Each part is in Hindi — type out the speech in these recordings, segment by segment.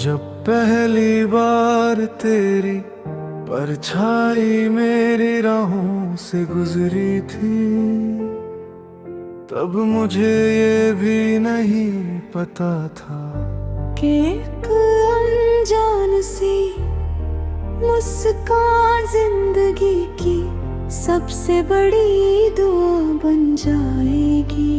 जब पहली बार तेरी परछाई मेरी राहों से गुजरी थी, तब मुझे ये भी नहीं पता था कि एक अनजान सी मुस्कान जिंदगी की सबसे बड़ी दुआ बन जाएगी।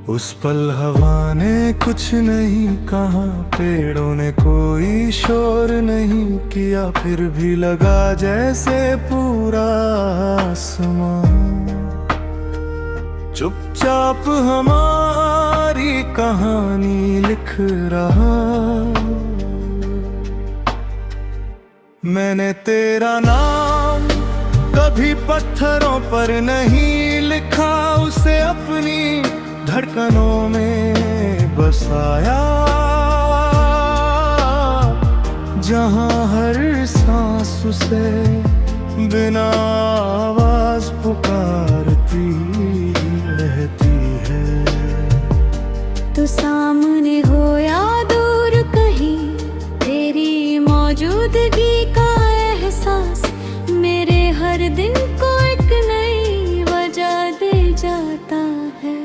उस पल हवा ने कुछ नहीं कहा, पेड़ों ने कोई शोर नहीं किया, फिर भी लगा जैसे पूरा आसमां चुपचाप हमारी कहानी लिख रहा। मैंने तेरा नाम कभी पत्थरों पर नहीं लिखा, उसे अपनी धड़कनों में बसाया, जहां हर सांस उसे बिना आवाज पुकारती रहती है। तो सामने हो या दूर कहीं, तेरी मौजूदगी का एहसास मेरे हर दिन को एक नई वजह दे जाता है।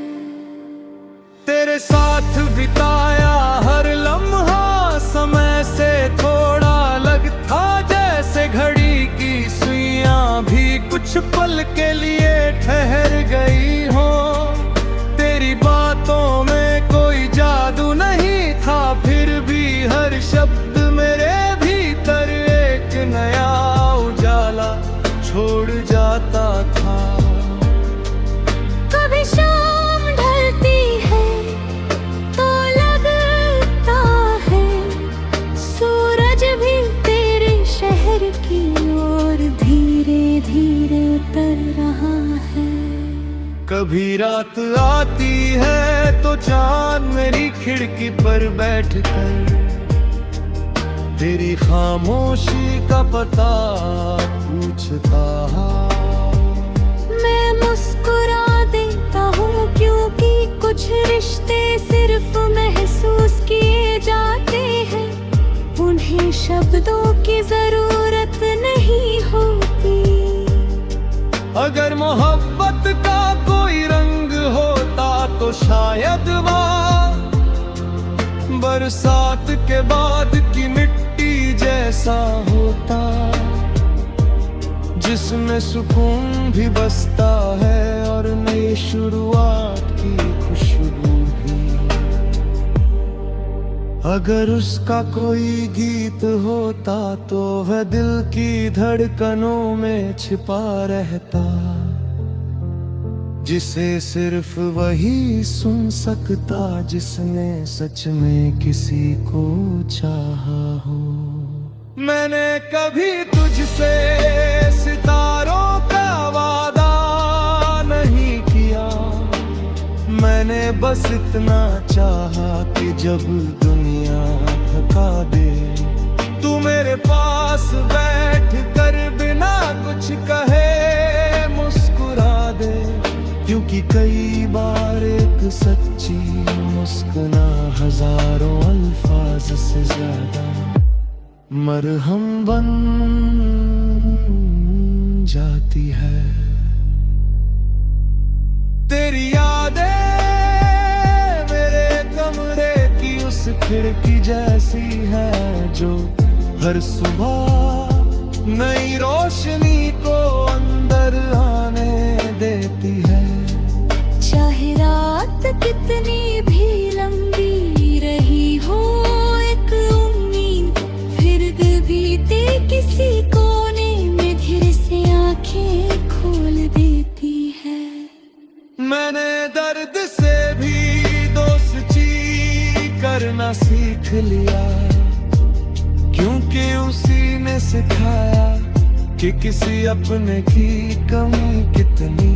तेरे साथ बिताया हर लम्हा समय से थोड़ा अलग था, जैसे घड़ी की सुइयां भी कुछ पल के लिए ठहर गई हो। तेरी बातों में कोई जादू नहीं था, फिर भी हर शब्द मेरे भीतर एक नया उजाला छोड़ जाता था। कभी शाम ढलती है तो लगता है सूरज भी तेरे शहर की ओर धीरे धीरे उतर रहा है। कभी रात आती है तो चांद मेरी खिड़की पर बैठकर तेरी खामोशी का पता पूछता। मैं मुस्कुरा देता हूँ क्योंकि कुछ रिश्ते सिर्फ महसूस किए जाते हैं, उन्हें शब्दों की जरूरत नहीं होती। अगर मोहब्बत का कोई रंग होता तो शायद वहाँ बरसात के बाद की मिट्टी जैसा होता, जिसमें सुकून भी बसता है और नई शुरुआत की खुशबू भी। अगर उसका कोई गीत होता तो वह दिल की धड़कनों में छिपा रहता, जिसे सिर्फ वही सुन सकता जिसने सच में किसी को चाहा हो। मैंने कभी तुझसे सितारों का वादा नहीं किया, मैंने बस इतना चाहा कि जब दुनिया थका दे, तू मेरे पास बैठ कर बिना कुछ कहे मुस्कुरा दे, क्योंकि कई बार एक सच्ची मुस्कुरा हजारों अल्फाज से ज्यादा मरहम बन जाती है। तेरी यादें मेरे कमरे की उस खिड़की जैसी है, जो हर सुबह नई रोशनी को अंदर आने देती है। चाहे रात कितनी भी लंबी रही हो, एक उम्मीद फिर बीते किसी कोने में धीरे से आंखें खोल देती है। मैंने दर्द से भी दोस्ती करना सीख लिया, क्योंकि उसी ने सिखाया कि किसी अपने की कमी कितनी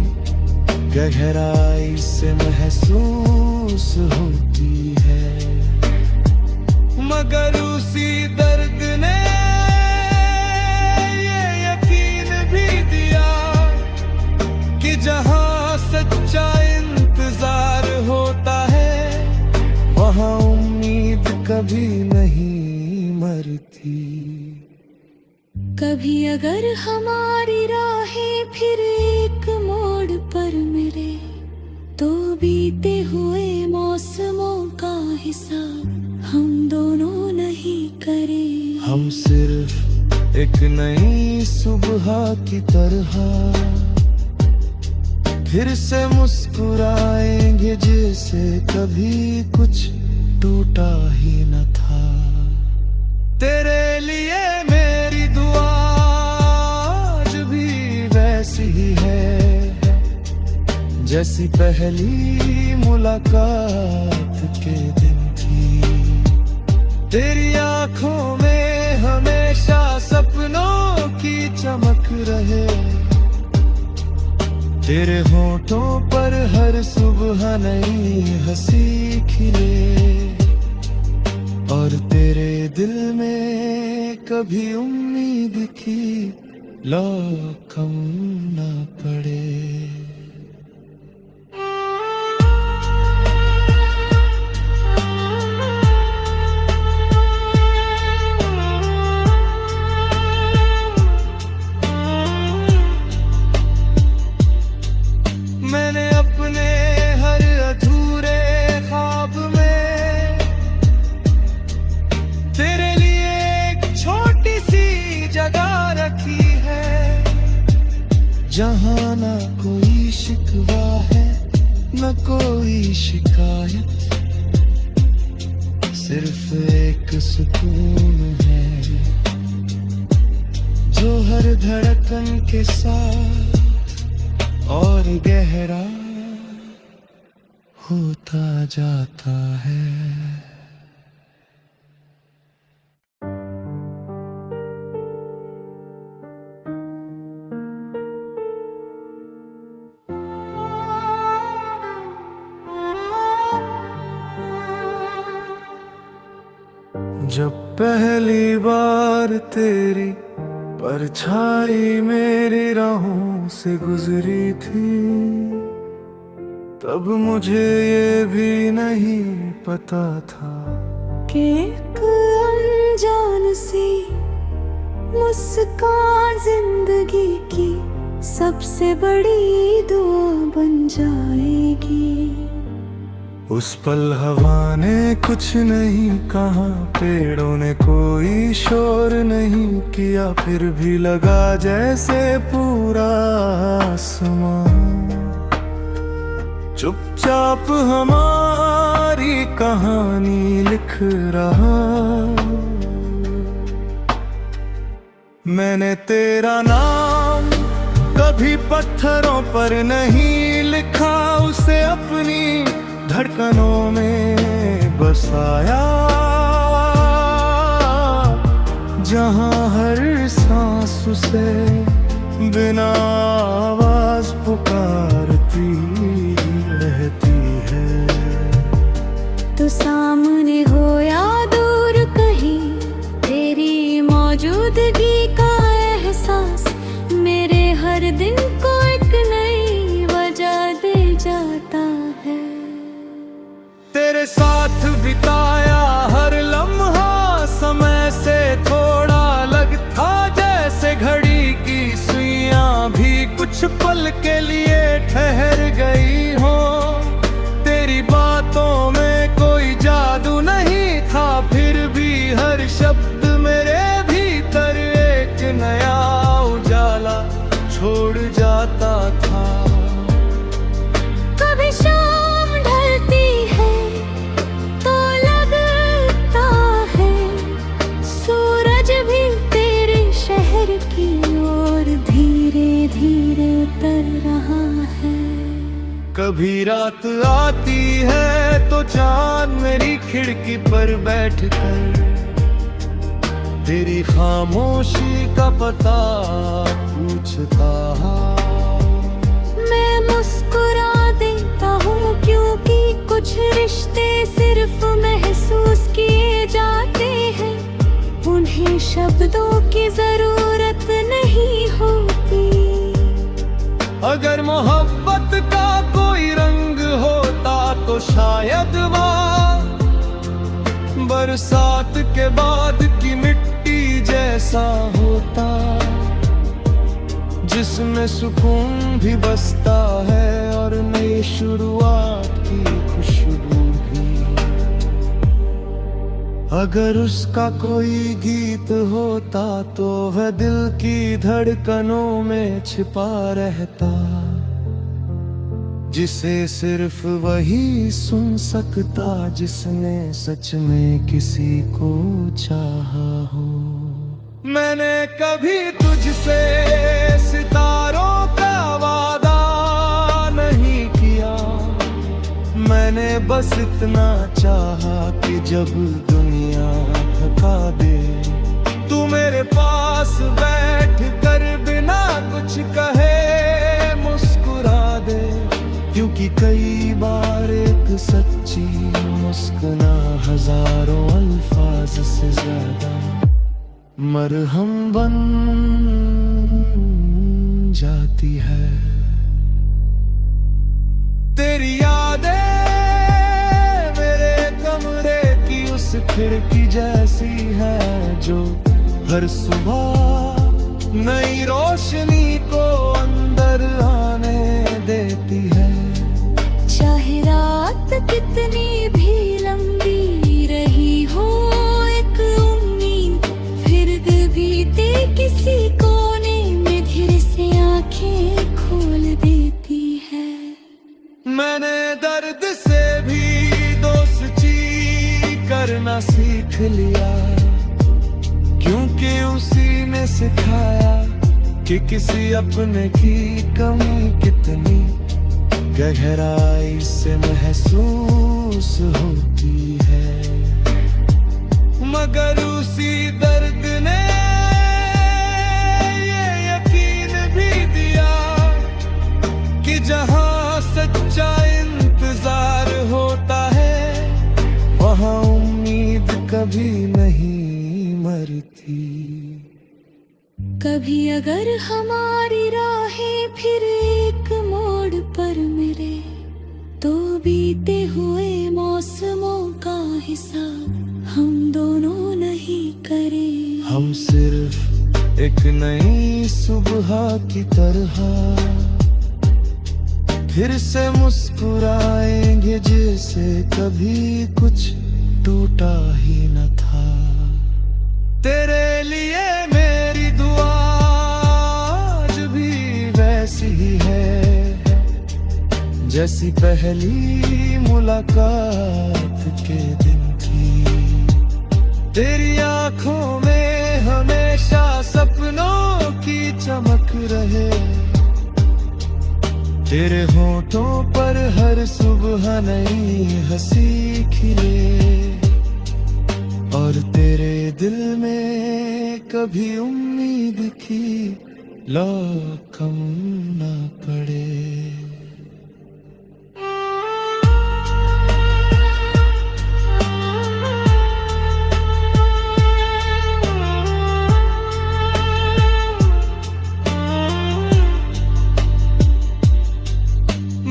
गहराई से महसूस होती है। मगर उसी दर्द ने ये यकीन भी दिया कि जहां सच्चा इंतजार होता है, वहां उम्मीद कभी नहीं उम्र थी। कभी अगर हमारी राहें फिर एक मोड़ पर मिले, तो बीते हुए मौसमों का हिसाब हम दोनों नहीं करें। हम सिर्फ एक नई सुबह की तरह फिर से मुस्कुराएंगे, जैसे कभी कुछ टूटा ही न था। तेरे लिए मेरी दुआ आज भी वैसी ही है, जैसी पहली मुलाकात के दिन थी। तेरी आंखों में हमेशा सपनों की चमक रहे, तेरे होठों पर हर सुबह नई हंसी खिले, और तेरे दिल में कभी उम्मीद की लौ कम न पड़े। मैंने अपने हर अधूरे ख्वाब में तेरे लिए एक छोटी सी जगह रखी है, जहाँ न कोई शिकवा है न कोई शिकायत, सिर्फ एक सुकून है जो हर धड़कन के साथ और गहरा होता जाता है। जब पहली बार तेरी परछाई मेरी राहों से गुजरी थी, तब मुझे ये भी नहीं पता था कि एक अनजान सी मुस्कान जिंदगी की सबसे बड़ी दुआ बन जाएगी। उस पल हवा ने कुछ नहीं कहा, पेड़ों ने कोई शोर नहीं किया, फिर भी लगा जैसे पूरा आसमां चुपचाप हमारी कहानी लिख रहा। मैंने तेरा नाम कभी पत्थरों पर नहीं लिखा, उसे अपनी धड़कनों में बसाया, जहां हर सांस उसे बिना आवाज पुकारती रहती है। तो सामने हो या दूर कहीं, तेरी मौजूदगी का एहसास मेरे हर दिन को एक नई वजह दे जाता है। तेरे साथ बिताया हर लम्हा समय से थोड़ा अलग था, जैसे घड़ी की सुइयां भी कुछ पल के लिए ठहर गई हो। तेरी बातों में कोई जादू नहीं था, फिर भी हर शब्द मेरे भीतर एक नया उजाला छोड़ जाता था। कभी शाम ढलती है तो लगता है सूरज भी तेरे शहर की ओर धीरे धीरे उतर रहा है। कभी रात आती है तो चांद मेरी खिड़की पर बैठकर तेरी खामोशी का पता पूछता। मैं मुस्कुरा देता हूँ क्योंकि कुछ रिश्ते सिर्फ महसूस किए जाते हैं, उन्हें शब्दों की जरूरत नहीं होती। अगर मोहब्बत का कोई रंग होता तो शायद वहाँ बरसात के बाद की ऐसा होता जिसमें सुकून भी बसता है और नई शुरुआत की खुशबू भी। अगर उसका कोई गीत होता तो वह दिल की धड़कनों में छिपा रहता, जिसे सिर्फ वही सुन सकता जिसने सच में किसी को चाहा हो। मैंने कभी तुझसे सितारों का वादा नहीं किया, मैंने बस इतना चाहा कि जब दुनिया थका दे तू मेरे पास बैठ कर बिना कुछ कहे मुस्कुरा दे। क्योंकि कई बार एक सच्ची मुस्कुरा हजारों अल्फाज से ज्यादा मरहम बन जाती है। तेरी यादें मेरे कमरे की उस खिड़की जैसी है जो हर सुबह नई रोशनी को अंदर आने देती है। चाहे रात कितनी भी लंबी रही हो, एक उम्मीद फिर बीते किसी कोने में धीरे से आंखें खोल देती है। मैंने दर्द से भी दोस्ती करना सीख लिया, क्योंकि उसी ने सिखाया कि किसी अपने की कमी कितनी गहराई से महसूस होती है। मगर उसी दर्द ने ये यकीन भी दिया कि जहां सच्चा इंतजार होता है वहां उम्मीद कभी नहीं मरती। कभी अगर हमारी राहें फिर एक मोड़ पर मिले तो बीते हुए मौसमों का हिसाब हम दोनों नहीं करें। हम सिर्फ एक नई सुबह की तरह फिर से मुस्कुराएंगे जैसे कभी कुछ टूटा ही न था। तेरे लिए मेरी दुआ आज भी वैसी ही है जैसी पहली मुलाकात के दिन थी। तेरी आंखों में हमेशा सपनों की चमक रहे, तेरे होठों पर हर सुबह नई हंसी खिले और तेरे दिल में कभी उम्मीद की लौ कम न पड़े।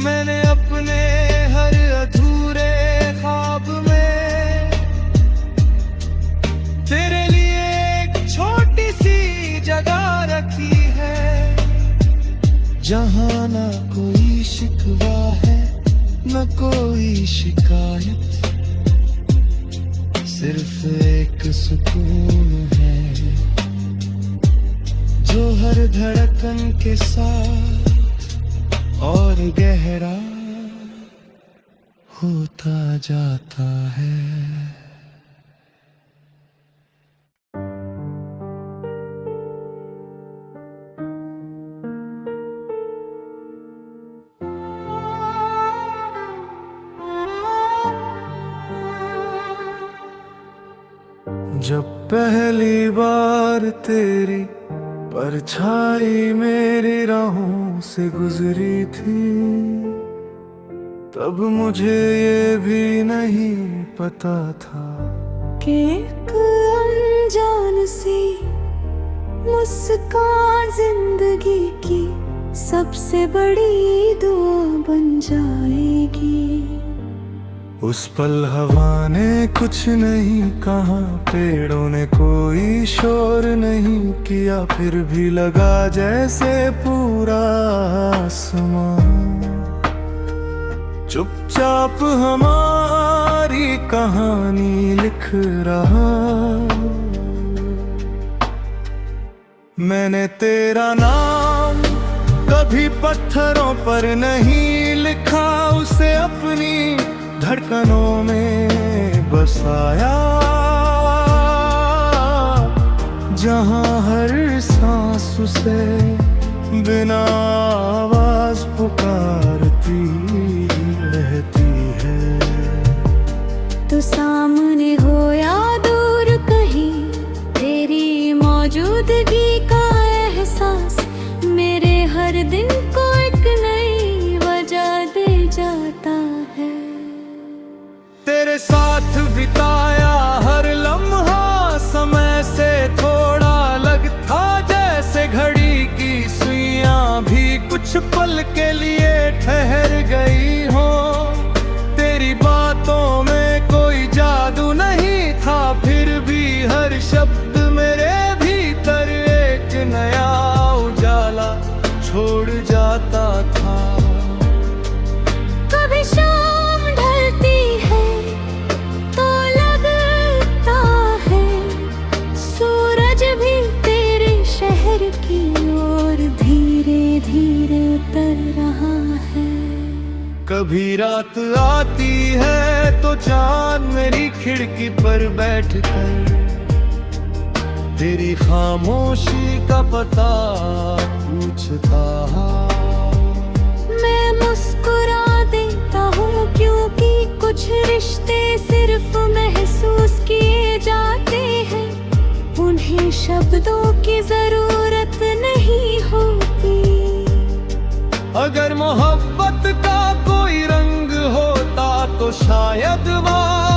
मैंने अपने हर अधूरे ख्वाब में तेरे लिए एक छोटी सी जगह रखी है, जहां न कोई शिकवा है न कोई शिकायत, सिर्फ एक सुकून है जो हर धड़कन के साथ और गहरा होता जाता है। जब पहली बार तेरी परछाई मेरी राहों से गुजरी थी, तब मुझे ये भी नहीं पता था कि एक अनजान सी मुस्कान जिंदगी की सबसे बड़ी दुआ बन जाएगी। उस पल हवा ने कुछ नहीं कहा, पेड़ों ने कोई शोर नहीं किया, फिर भी लगा जैसे पूरा आसमां चुपचाप हमारी कहानी लिख रहा। मैंने तेरा नाम कभी पत्थरों पर नहीं लिखा, उसे अपनी धड़कनों में बसाया, जहां हर सांस उसे बिना आवाज पुकारती रहती है। तो सामने हो या दूर कहीं, तेरी मौजूदगी का एहसास मेरे हर दिन को एक नई वजह दे जाता है। तेरे साथ बिताया हर लम्हा समय से थोड़ा अलग था, जैसे घड़ी की सुइयां भी कुछ पल के लिए ठहर गई हो। तेरी बातों में कोई जादू नहीं था, फिर भी हर शब्द मेरे भीतर एक नया उजाला छोड़ जाता था। कभी शाम ढलती है तो लगता है सूरज भी तेरे शहर की ओर धीरे धीरे उतर रहा है। कभी रात आती है तो चांद मेरी खिड़की पर बैठकर तेरी खामोशी का पता पूछता। मैं मुस्कुरा देता हूँ क्योंकि कुछ रिश्ते सिर्फ महसूस किए जाते हैं, उन्हें शब्दों की जरूरत नहीं होती। अगर मोहब्बत का कोई रंग होता तो शायद वहाँ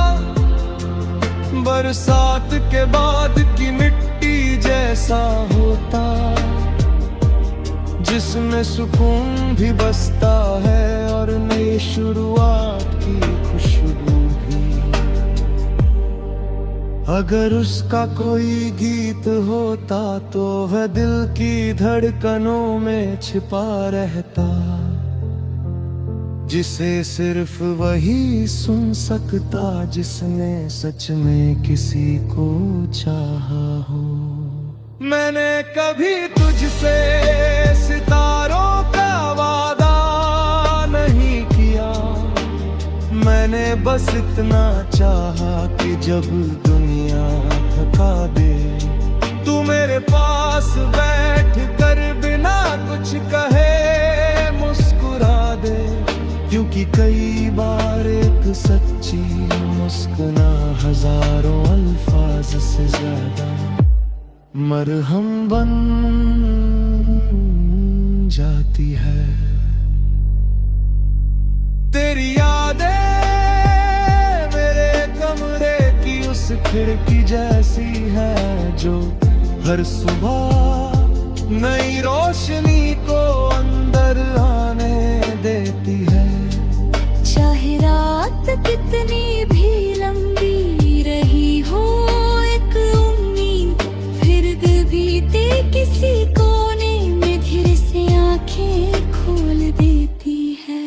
बरसात के बाद की मिट्टी जैसा होता, जिसमें सुकून भी बसता है और नई शुरुआत की खुशबू भी। अगर उसका कोई गीत होता तो वह दिल की धड़कनों में छिपा रहता, जिसे सिर्फ वही सुन सकता जिसने सच में किसी को चाहा हो। मैंने कभी तुझसे सितारों का वादा नहीं किया, मैंने बस इतना चाहा कि जब दुनिया थका दे, तू मेरे पास बैठ कर बिना कुछ कहे मुस्कुरा दे, क्योंकि कई बार एक सच्ची मुस्कुरा हजारों अल्फाज से ज्यादा मरहम बन जाती है। तेरी यादें मेरे कमरे की उस खिड़की जैसी है जो हर सुबह नई रोशनी को अंदर आने देती है। चाहे रात कितनी भी लंबी रही हो, एक उम्मीद फिर बीते किसी कोने में धीरे से आंखें खोल देती है।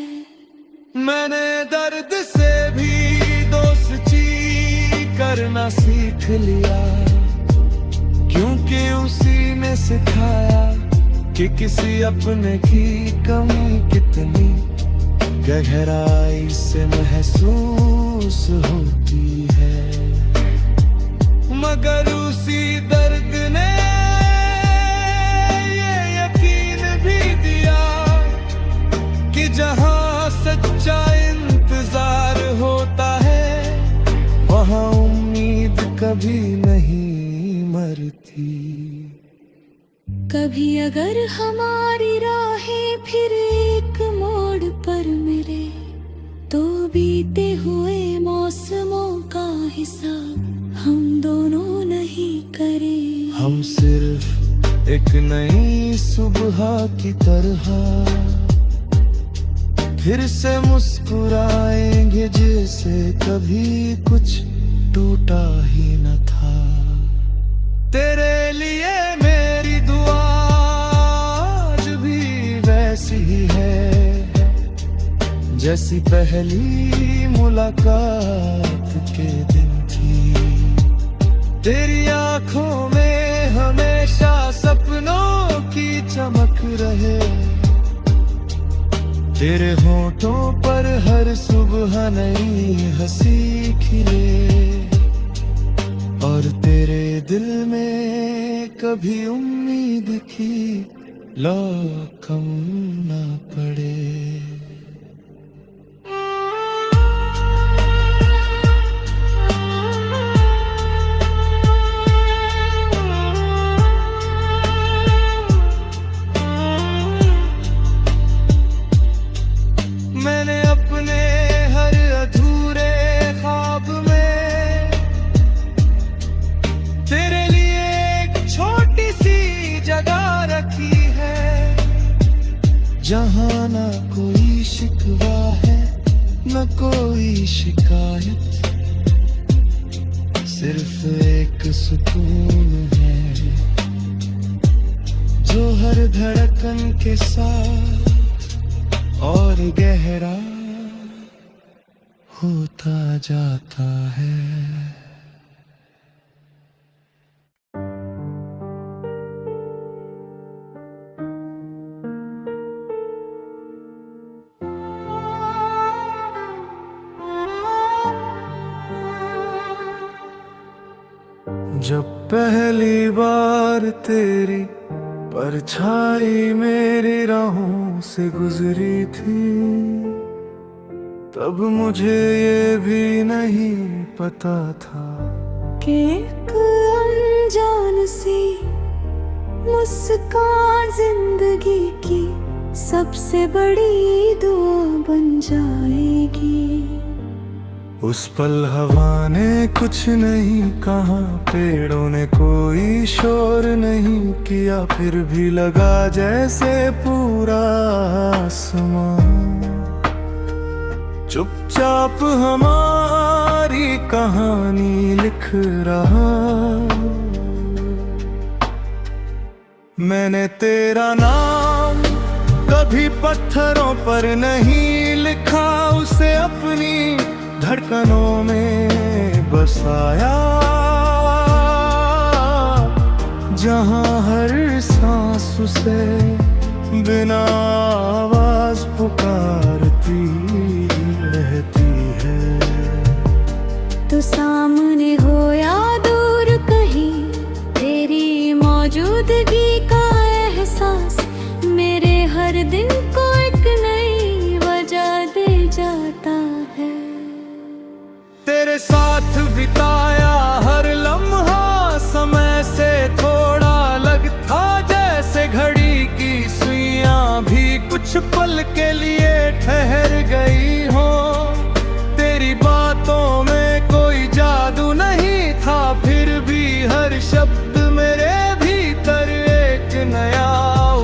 मैंने दर्द से भी दोस्ती करना सीख लिया, क्योंकि उसी ने सिखाया कि किसी अपने की कमी कितनी गहराई से महसूस होती है। मगर उसी दर्द ने ये यकीन भी दिया कि जहां सच्चा इंतजार होता है वहां उम्मीद कभी नहीं मरती। कभी अगर हमारी राहें फिर एक मोड़ पर मिले, तो बीते हुए मौसमों का हिसाब हम दोनों नहीं करें। हम सिर्फ एक नई सुबह की तरह फिर से मुस्कुराएंगे जैसे कभी कुछ टूटा ही न था। तेरे लिए मेरी दुआ आज भी वैसी ही है, जैसी पहली मुलाकात के दिन थी। तेरी आंखों में हमेशा सपनों की चमक रहे, तेरे होठों पर हर सुबह नई हंसी खिले, और तेरे दिल में कभी उम्मीद की लौ कम न पड़े। मैंने अपने हर अधूरे ख्वाब में तेरे लिए एक छोटी सी जगह रखी है, जहाँ न कोई शिकवा है न कोई शिकायत, सिर्फ एक सुकून है जो हर धड़कन के साथ और गहरा होता जाता है। जब पहली बार तेरी परछाई मेरी राहों से गुजरी थी, तब मुझे ये भी नहीं पता था कि एक अनजान सी मुस्कान जिंदगी की सबसे बड़ी दुआ बन जाएगी। उस पल हवा ने कुछ नहीं कहा, पेड़ों ने कोई शोर नहीं किया, फिर भी लगा जैसे पूरा आसमां चुपचाप हमारी कहानी लिख रहा। मैंने तेरा नाम कभी पत्थरों पर नहीं लिखा, उसे अपनी धड़कनों में बसाया, जहां हर सांस उसे बिना आवाज पुकारती रहती है। तो सामने हो या दूर कहीं, तेरी मौजूदगी का एहसास मेरे हर दिन को एक नई वजह दे जाता है। तेरे साथ बिताया हर लम्हा समय से थोड़ा अलग था, जैसे घड़ी की सुइयां भी कुछ पल के लिए ठहर गई हो। तेरी बातों में कोई जादू नहीं था, फिर भी हर शब्द मेरे भीतर एक नया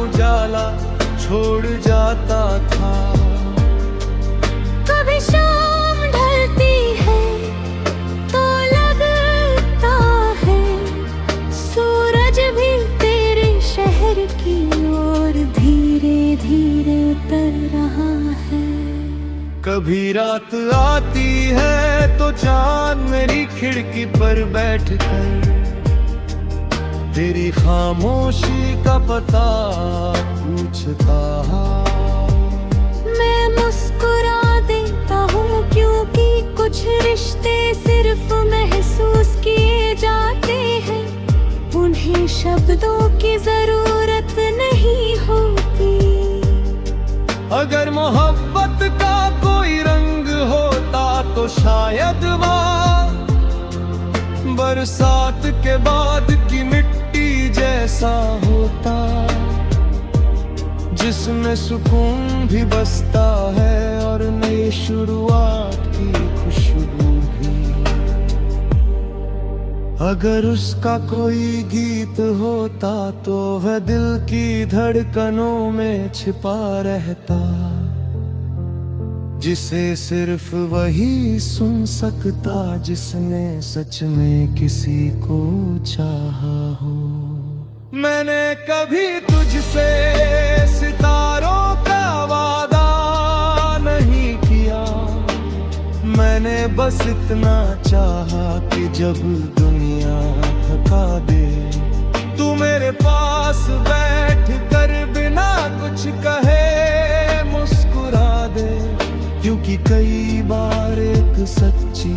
उजाला छोड़ जाता था। कभी शाम ढलती है तो लगता है सूरज भी तेरे शहर की ओर धीरे धीरे उतर रहा है। कभी रात आती है तो चांद मेरी खिड़की पर बैठकर तेरी खामोशी का पता पूछता। मैं मुस्कुरा देता हूँ क्योंकि कुछ रिश्ते सिर्फ महसूस किए जाते हैं, उन्हें शब्दों की जरूरत नहीं होती। अगर मोहब्बत का कोई रंग होता तो शायद वहाँ बरसात के बाद की मिट्टी जैसा होता, जिसमें सुकून भी बसता है और नई शुरुआत की खुशबू भी। अगर उसका कोई गीत होता तो वह दिल की धड़कनों में छिपा रहता, जिसे सिर्फ वही सुन सकता जिसने सच में किसी को चाहा हो। मैंने कभी तुझसे सितारों का वादा नहीं किया, मैंने बस इतना चाहा कि जब दुनिया थका दे तू मेरे पास बैठ कर बिना कुछ कहे मुस्कुरा दे। क्योंकि कई बार एक सच्ची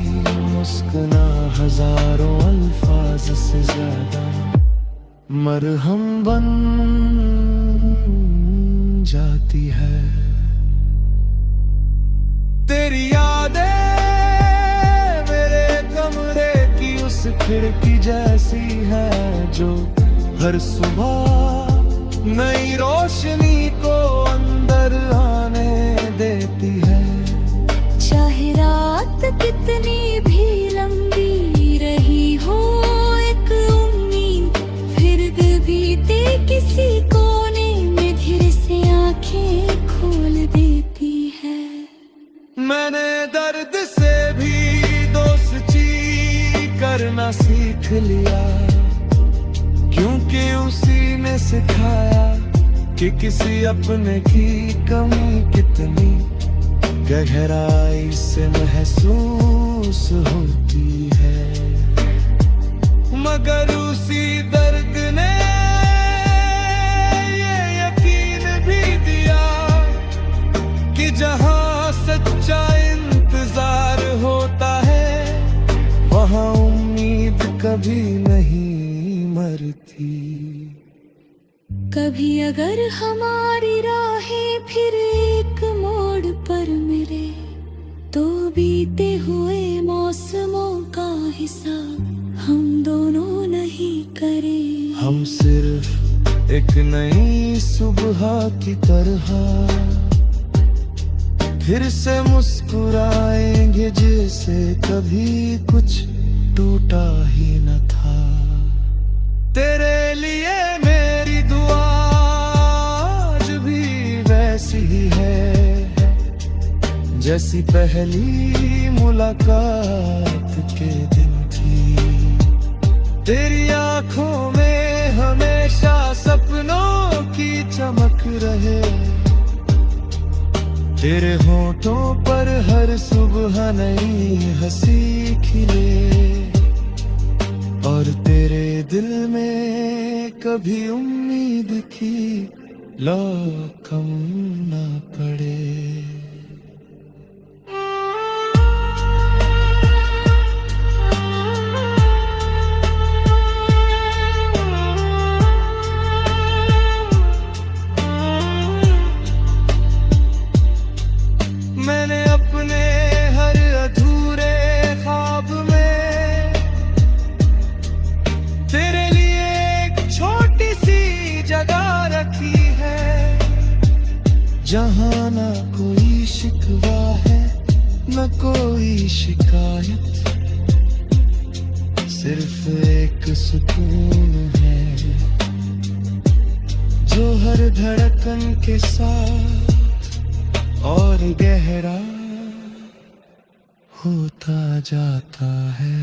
मुस्कुरा हजारों अल्फाज से ज्यादा मरहम बन जाती है। तेरी यादें मेरे कमरे की उस खिड़की जैसी है जो हर सुबह नई रोशनी को अंदर आने देती है। चाहे रात कितनी भी लंबी रही हो, एक उम्मीद फिर बीते किसी कोने में धीरे से आंखें खोल देती है। मैंने दर्द से भी दोस्ती करना सीख लिया, क्योंकि उसी ने सिखाया कि किसी अपने की कमी कितनी गहराई से महसूस होती है। मगर उसी दर्द ने ये यकीन भी दिया कि जहां सच्चा इंतजार होता है वहां उम्मीद कभी नहीं मरती। कभी अगर हमारी राहें फिर एक मोड़ पर मिले तो बीते हुए मौसमों का हिसाब हम दोनों नहीं करें। हम सिर्फ एक नई सुबह की तरह फिर से मुस्कुराएंगे जैसे कभी कुछ टूटा ही न था। तेरे लिए मेरी दुआ आज भी वैसी ही है जैसी पहली मुलाकात के दिन थी। तेरी आंखों में हमेशा सपनों की चमक रहे, तेरे होठों पर हर सुबह नई हंसी खिले, और तेरे दिल में कभी उम्मीद की लौ कम ना पड़े। मैंने अपने हर अधूरे ख्वाब में तेरे लिए एक छोटी सी जगह रखी है, जहां ना कोई शिकवा है न कोई शिकायत, सिर्फ एक सुकून है जो हर धड़कन के साथ और गहरा होता जाता है।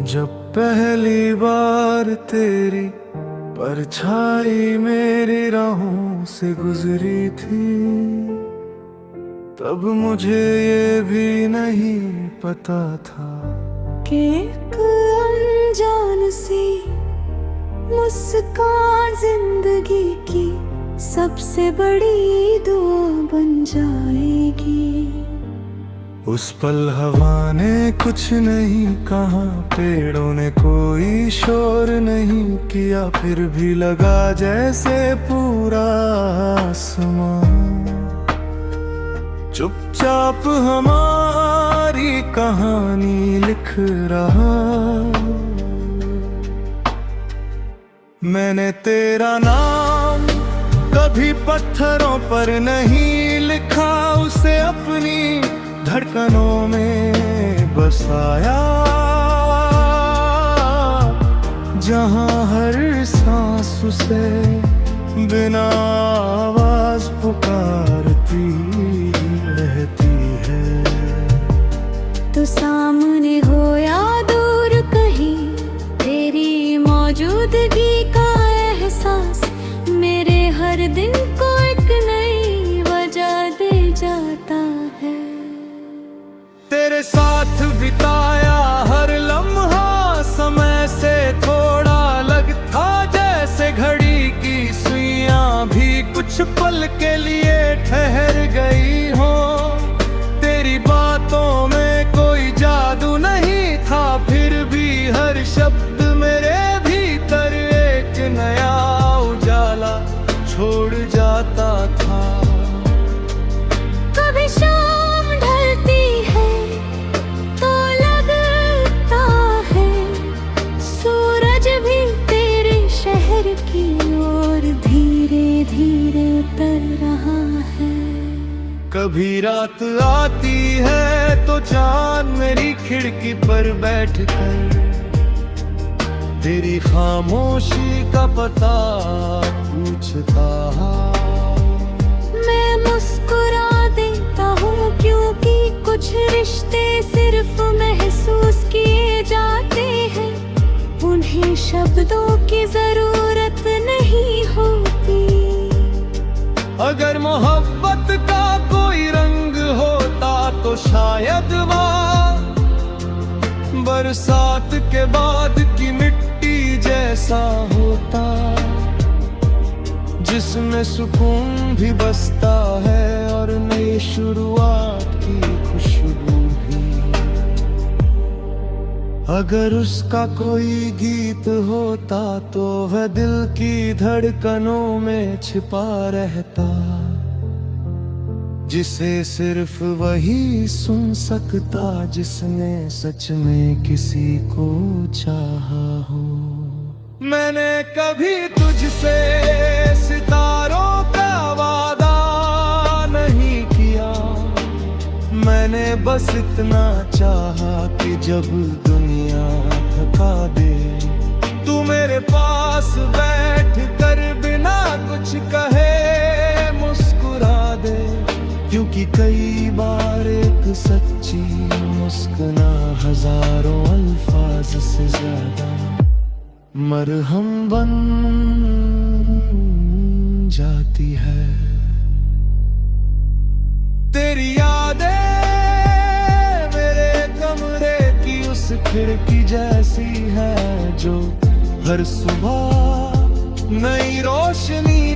जब पहली बार तेरी परछाई मेरी राहों से गुजरी थी, तब मुझे ये भी नहीं पता था कि एक अनजान सी मुस्कान जिंदगी की सबसे बड़ी दुआ बन जाएगी। उस पल हवा ने कुछ नहीं कहा, पेड़ों ने कोई शोर नहीं किया, फिर भी लगा जैसे पूरा आसमां चुपचाप हमारी कहानी लिख रहा। मैंने तेरा नाम कभी पत्थरों पर नहीं देखा उसे अपनी धड़कनों में बसाया, जहां हर सांस उसे बिना आवाज पुकारती रहती है। तो सामने हो या दूर कहीं, तेरी मौजूदगी का एहसास मेरे हर दिन को एक नई वजह दे जाता है। तेरे साथ बिताया हर लम्हा समय से थोड़ा अलग था, जैसे घड़ी की सुइयां भी कुछ पल के लिए ठहर गई हो। तेरी बातों में कोई जादू नहीं था, फिर भी हर शब्द मेरे भीतर एक नया उजाला छोड़ जाता था। कभी शाम ढलती है तो लगता है सूरज भी तेरे शहर की ओर धीरे धीरे उतर रहा है। कभी रात आती है तो चांद मेरी खिड़की पर बैठकर तेरी खामोशी का पता पूछता। मैं मुस्कुरा देता हूँ क्योंकि कुछ रिश्ते सिर्फ महसूस किए जाते हैं, उन्हें शब्दों की जरूरत नहीं होती। अगर मोहब्बत का कोई रंग होता तो शायद वहाँ बरसात के बाद की मिट्टी जैसा होता, जिसमें सुकून भी बसता है और नई शुरुआत की खुशबू भी। अगर उसका कोई गीत होता तो वह दिल की धड़कनों में छिपा रहता, जिसे सिर्फ वही सुन सकता जिसने सच में किसी को चाहा हो। मैंने कभी तुझसे सितारों का वादा नहीं किया, मैंने बस इतना चाहा कि जब दुनिया थका दे तू मेरे पास बैठ कर बिना कुछ कहे मुस्कुरा दे, क्योंकि कई बार एक सच्ची मुस्कुरा हजारों अल्फाज से ज्यादा मरहम बन जाती है। तेरी यादें मेरे कमरे की उस खिड़की जैसी है, जो हर सुबह नई रोशनी